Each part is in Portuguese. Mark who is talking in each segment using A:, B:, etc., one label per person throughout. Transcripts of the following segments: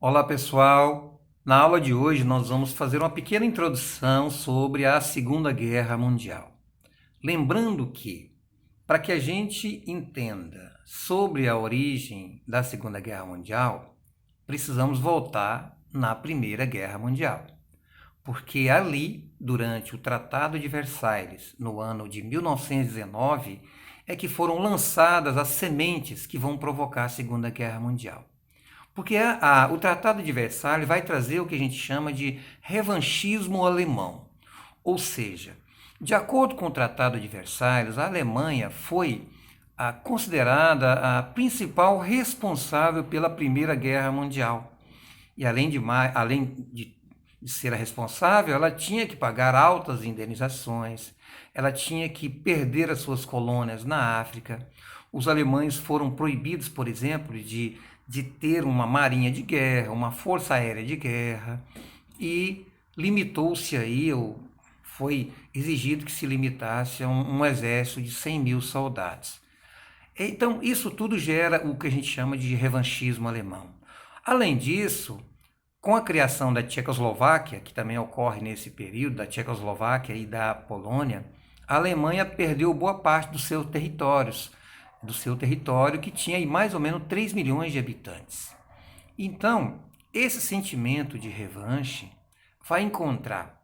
A: Olá pessoal, na aula de hoje nós vamos fazer uma pequena introdução sobre a Segunda Guerra Mundial. Lembrando que, para que a gente entenda sobre a origem da Segunda Guerra Mundial, precisamos voltar na Primeira Guerra Mundial. Porque ali, durante o Tratado de Versalhes, no ano de 1919, é que foram lançadas as sementes que vão provocar a Segunda Guerra Mundial. Porque o Tratado de Versalhes vai trazer o que a gente chama de revanchismo alemão. Ou seja, de acordo com o Tratado de Versalhes, a Alemanha foi considerada a principal responsável pela Primeira Guerra Mundial. E além de ser a responsável, ela tinha que pagar altas indenizações, ela tinha que perder as suas colônias na África. Os alemães foram proibidos, por exemplo, de ter uma marinha de guerra, uma força aérea de guerra, e limitou-se aí, ou foi exigido que se limitasse a um exército de 100 mil soldados. Então, isso tudo gera o que a gente chama de revanchismo alemão. Além disso, com a criação da Tchecoslováquia, que também ocorre nesse período, da Tchecoslováquia e da Polônia, a Alemanha perdeu boa parte dos seus territórios, do seu território que tinha aí mais ou menos 3 milhões de habitantes. Então, esse sentimento de revanche vai encontrar,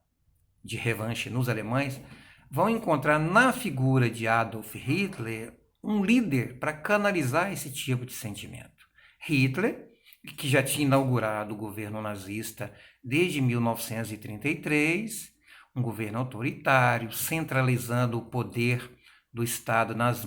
A: de revanche nos alemães, vão encontrar na figura de Adolf Hitler um líder para canalizar esse tipo de sentimento. Hitler, que já tinha inaugurado o governo nazista desde 1933, um governo autoritário, centralizando o poder do Estado nas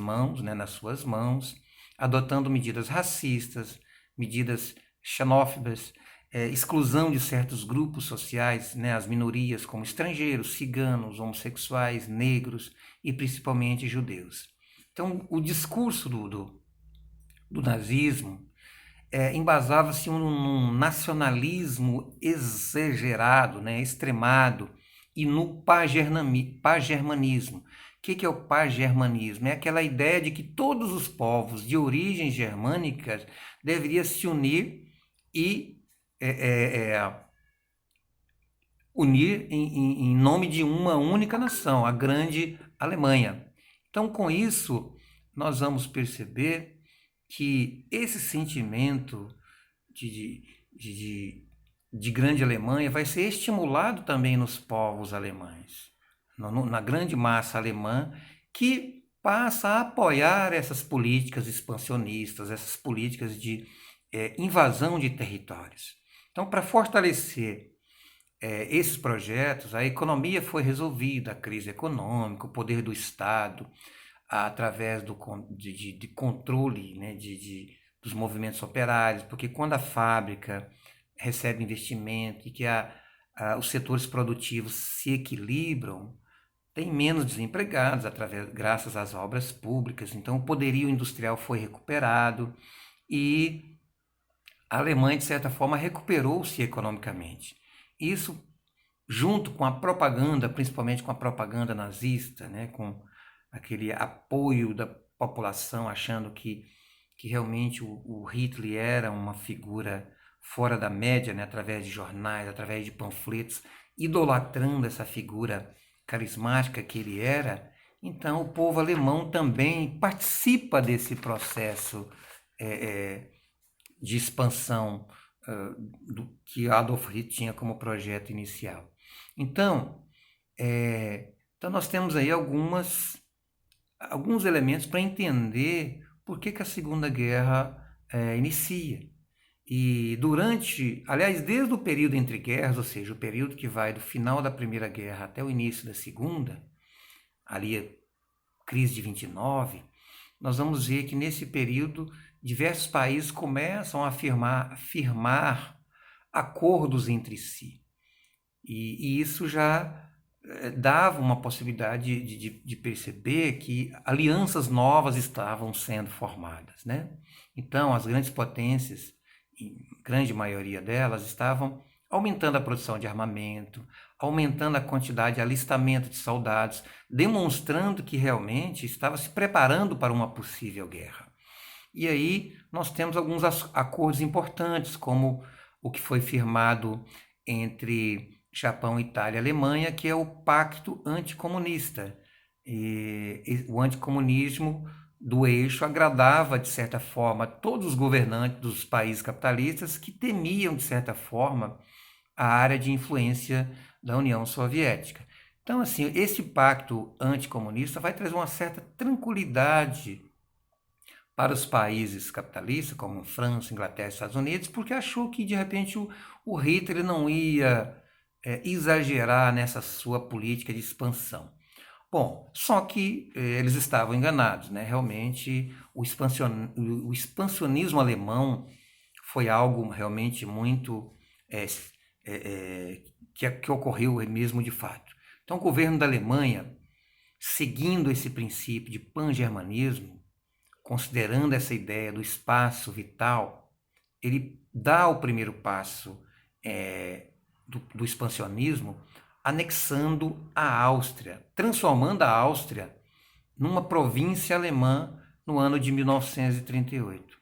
A: suas mãos, adotando medidas racistas, medidas xenófobas, exclusão de certos grupos sociais, as minorias como estrangeiros, ciganos, homossexuais, negros e principalmente judeus. Então, o discurso do nazismo embasava-se num nacionalismo exagerado, extremado, e no pagermanismo. O que é o pagermanismo? É aquela ideia de que todos os povos de origens germânicas deveriam se unir e unir em nome de uma única nação, a grande Alemanha. Então, com isso, nós vamos perceber que esse sentimento de grande Alemanha vai ser estimulado também nos povos alemães, na grande massa alemã, que passa a apoiar essas políticas expansionistas, essas políticas de invasão de territórios. Então, para fortalecer esses projetos, a economia foi resolvida, a crise econômica, o poder do Estado, através de controle dos movimentos operários, porque quando a fábrica recebe investimento e que os setores produtivos se equilibram, tem menos desempregados graças às obras públicas. Então, o poderio industrial foi recuperado e a Alemanha, de certa forma, recuperou-se economicamente. Isso, junto com a propaganda, principalmente com a propaganda nazista, com aquele apoio da população, achando que realmente o Hitler era uma figura fora da média, através de jornais, através de panfletos, idolatrando essa figura carismática que ele era. Então, o povo alemão também participa desse processo de expansão que Adolf Hitler tinha como projeto inicial. Então nós temos aí alguns elementos para entender por que a Segunda Guerra inicia. E desde o período entre guerras, ou seja, o período que vai do final da Primeira Guerra até o início da Segunda, ali a crise de 29, nós vamos ver que nesse período diversos países começam a firmar acordos entre si. E isso já dava uma possibilidade de perceber que alianças novas estavam sendo formadas, Então, as grandes potências, em grande maioria delas, estavam aumentando a produção de armamento, aumentando a quantidade de alistamento de soldados, demonstrando que realmente estava se preparando para uma possível guerra. E aí nós temos alguns acordos importantes, como o que foi firmado entre Japão, Itália e Alemanha, que é o Pacto Anticomunista. O anticomunismo do eixo agradava, de certa forma, todos os governantes dos países capitalistas que temiam, de certa forma, a área de influência da União Soviética. Então, assim, esse pacto anticomunista vai trazer uma certa tranquilidade para os países capitalistas, como França, Inglaterra e Estados Unidos, porque achou que, de repente, o Hitler não ia exagerar nessa sua política de expansão. Bom, só que eles estavam enganados, né? Realmente, o expansionismo alemão foi algo realmente muito que ocorreu mesmo de fato. Então, o governo da Alemanha, seguindo esse princípio de pan-germanismo, considerando essa ideia do espaço vital, ele dá o primeiro passo do expansionismo, anexando a Áustria, transformando a Áustria numa província alemã no ano de 1938.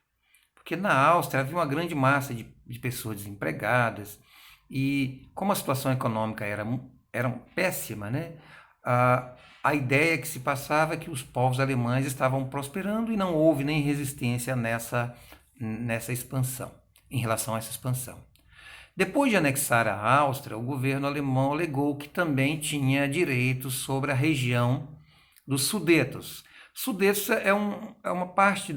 A: Porque na Áustria havia uma grande massa de pessoas desempregadas e como a situação econômica era péssima, né? A ideia que se passava é que os povos alemães estavam prosperando e não houve nem resistência nessa expansão, em relação a essa expansão. Depois de anexar a Áustria, o governo alemão alegou que também tinha direitos sobre a região dos Sudetos. Sudetos é uma parte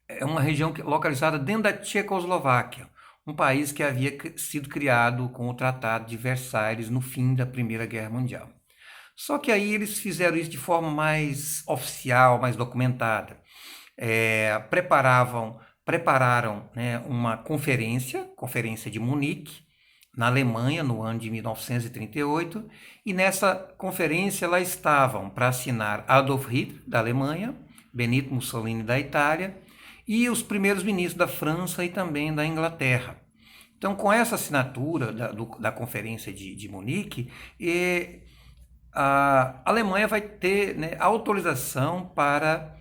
A: é uma região localizada dentro da Tchecoslováquia, um país que havia sido criado com o Tratado de Versalhes no fim da Primeira Guerra Mundial. Só que aí eles fizeram isso de forma mais oficial, mais documentada. Prepararam, né, uma conferência de Munique, na Alemanha, no ano de 1938, e nessa conferência lá estavam para assinar Adolf Hitler, da Alemanha, Benito Mussolini, da Itália, e os primeiros ministros da França e também da Inglaterra. Então, com essa assinatura da Conferência de Munique, a Alemanha vai ter, né, autorização para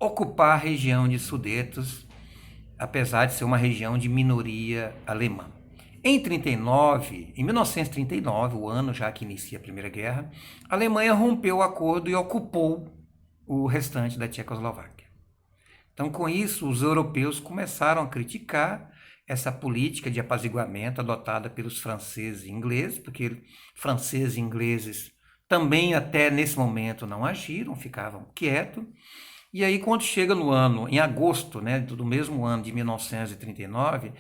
A: ocupar a região de Sudetos, apesar de ser uma região de minoria alemã. Em 1939, o ano já que inicia a Primeira Guerra, a Alemanha rompeu o acordo e ocupou o restante da Tchecoslováquia. Então, com isso, os europeus começaram a criticar essa política de apaziguamento adotada pelos franceses e ingleses, porque franceses e ingleses também até nesse momento não agiram, ficavam quietos. E aí, quando chega em agosto, né, do mesmo ano de 1939,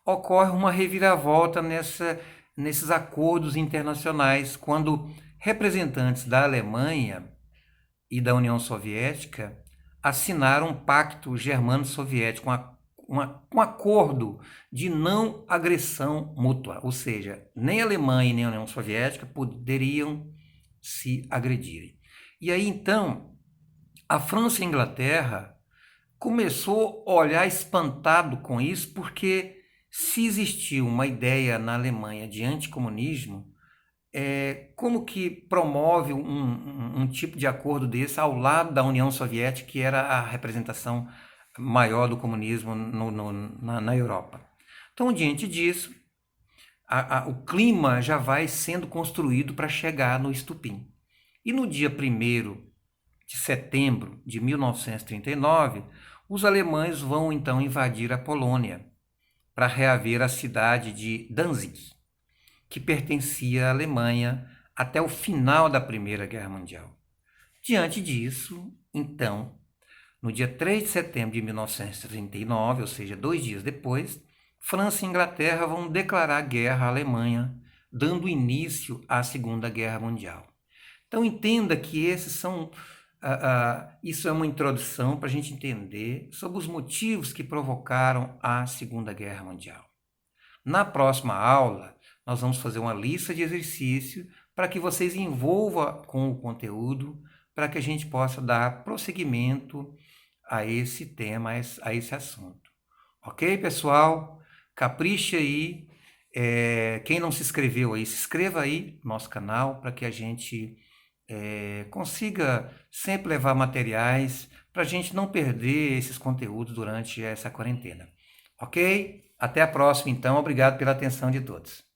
A: ocorre uma reviravolta nesses acordos internacionais, quando representantes da Alemanha e da União Soviética assinaram um pacto germano-soviético, um acordo de não agressão mútua, ou seja, nem a Alemanha nem a União Soviética poderiam se agredirem. E aí, então, a França e a Inglaterra começou a olhar espantado com isso, porque se existiu uma ideia na Alemanha de anticomunismo, como que promove um tipo de acordo desse ao lado da União Soviética, que era a representação maior do comunismo na Europa? Então, diante disso, o clima já vai sendo construído para chegar no estupim. E no dia 1º de setembro de 1939, os alemães vão então invadir a Polônia para reaver a cidade de Danzig, que pertencia à Alemanha até o final da Primeira Guerra Mundial. Diante disso, então, no dia 3 de setembro de 1939, ou seja, 2 dias depois, França e Inglaterra vão declarar guerra à Alemanha, dando início à Segunda Guerra Mundial. Então entenda que isso é uma introdução para a gente entender sobre os motivos que provocaram a Segunda Guerra Mundial. Na próxima aula, nós vamos fazer uma lista de exercícios para que vocês envolvam com o conteúdo, para que a gente possa dar prosseguimento a esse tema, a esse assunto. Ok, pessoal? Capriche aí. Quem não se inscreveu aí, se inscreva aí no nosso canal para que a gente consiga sempre levar materiais para a gente não perder esses conteúdos durante essa quarentena. Ok? Até a próxima, então. Obrigado pela atenção de todos.